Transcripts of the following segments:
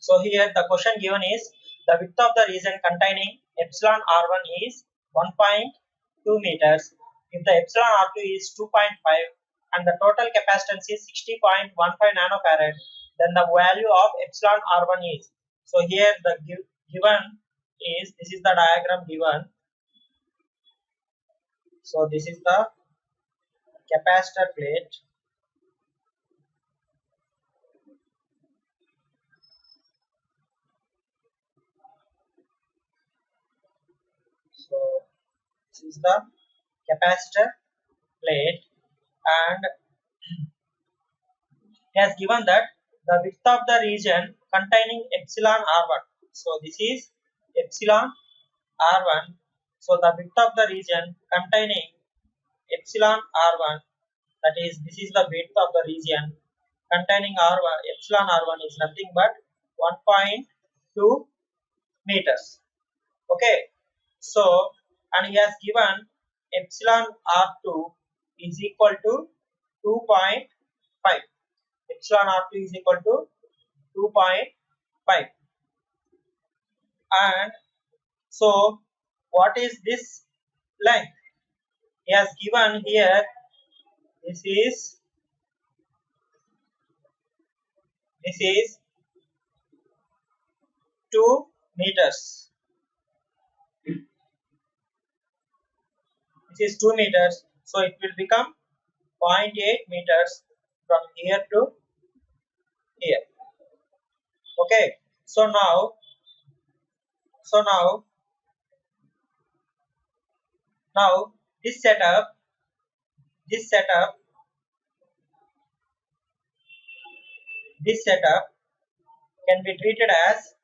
So here the question given is the width of the region containing epsilon r1 is 1.2 meters. If the epsilon r2 is 2.5 and the total capacitance is 60.15 nanofarad, then the value of epsilon r1 is. So here the given is, this is the diagram given. So this is the capacitor plate. So this is the capacitor plate, and he has given that the width of the region containing epsilon r1. So this is epsilon r1. So the width of the region containing epsilon r1, that is, this is the width of the region containing r1, epsilon r1 is nothing but 1.2 meters. Okay, so and he has given epsilon r2 is equal to 2.5. Epsilon r2 is equal to 2.5. And so what is this length? He has given here, this is 2 meters. This is 2 meters, so it will become 0.8 meters from here to here. Okay, so now this setup can be treated as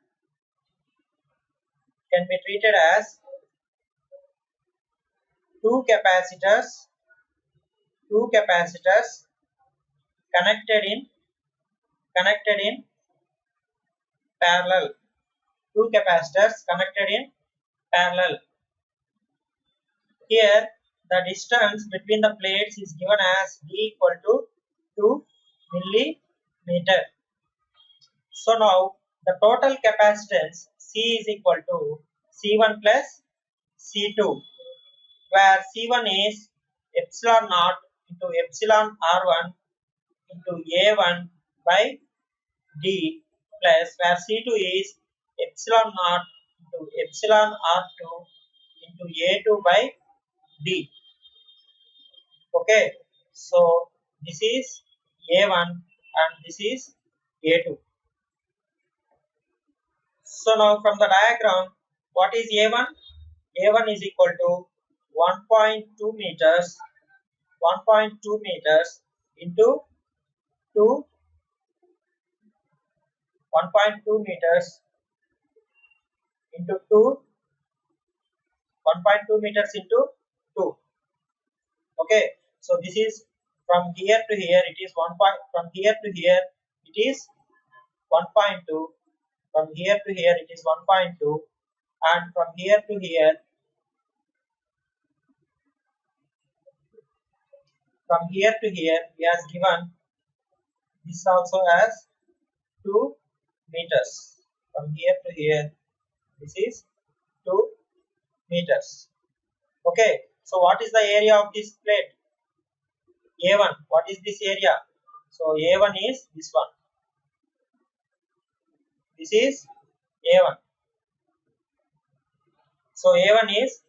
two capacitors connected in parallel. Two capacitors connected in parallel. Here the distance between the plates is given as d equal to 2 millimeter. So now the total capacitance C is equal to C1 plus C2, where C1 is epsilon naught into epsilon R1 into A1 by D, plus where C2 is epsilon naught into epsilon R2 into A2 by D. Okay, so this is A1 and this is A2. So now from the diagram, what is A1? A1 is equal to 1.2 meters into 2, 1.2 meters into 2, 1.2 meters into 2. Okay, so this is from here to here it is 1. From here to here it is 1.2. From here to here it is 1.2, and from here to here, he has given this also as 2 meters. From here to here, this is 2 meters. Okay, so what is the area of this plate? A1. What is this area? So A1 is this one. This is A1. So A1 is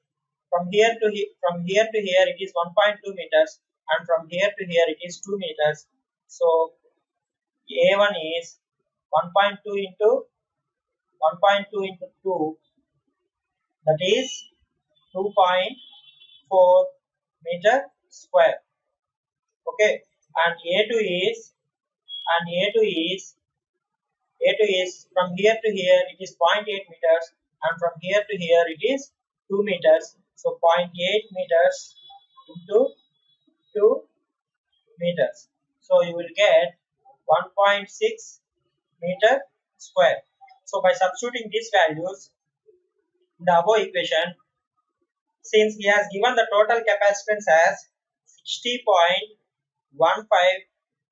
from here to here it is 1.2 meters, and from here to here it is 2 meters. So A1 is 1.2 into 2, that is 2.4 meter square. Okay, and A2 is from here to here it is 0.8 meters, and from here to here it is 2 meters. So 0.8 meters into 2 meters. So you will get 1.6 meter square. So by substituting these values in the above equation, since he has given the total capacitance as 60.15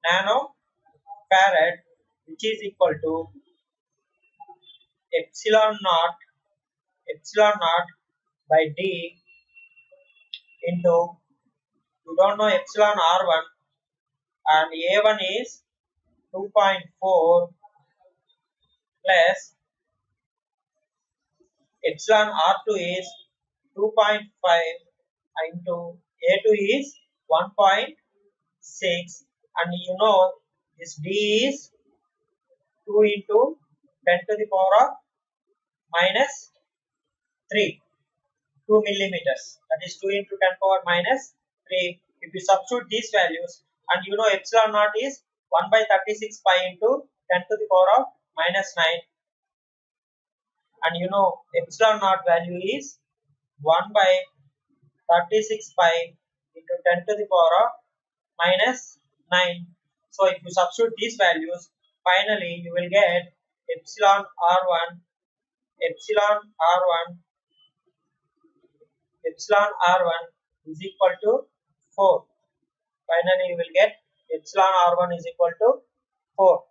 nanofarad, which is equal to epsilon naught by d into, you don't know epsilon r1, and a1 is 2.4 plus epsilon r2 is 2.5 into a2 is 1.6, and you know this d is 2 into 10 to the power of minus 3, 2 millimeters, that is 2 into 10 power minus 3. If you substitute these values, and you know epsilon naught is 1 by 36 pi into 10 to the power of minus 9, and you know epsilon naught value is 1 by 36 pi into 10 to the power of minus 9. So if you substitute these values, finally you will get epsilon r1 is equal to 4. Finally you will get epsilon r1 is equal to 4.